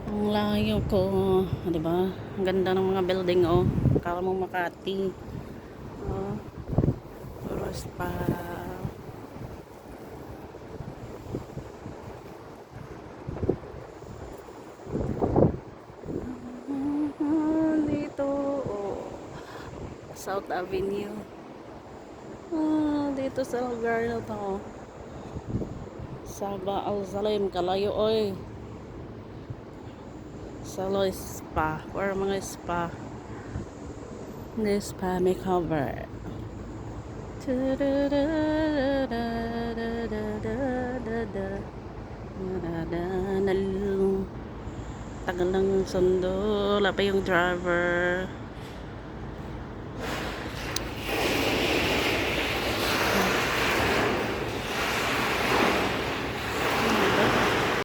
Ang layo ko, di ba? Ang ganda ng mga building, oh. Akala mo Makati. Oh, Toros pa. Dito, oh. South Avenue. Dito sa lugar na to. Sabah Al-Salim, kalayo, oy. Salo spa, or mga spa. The spa makeover. Tagal ng sundo, wala pa yung driver.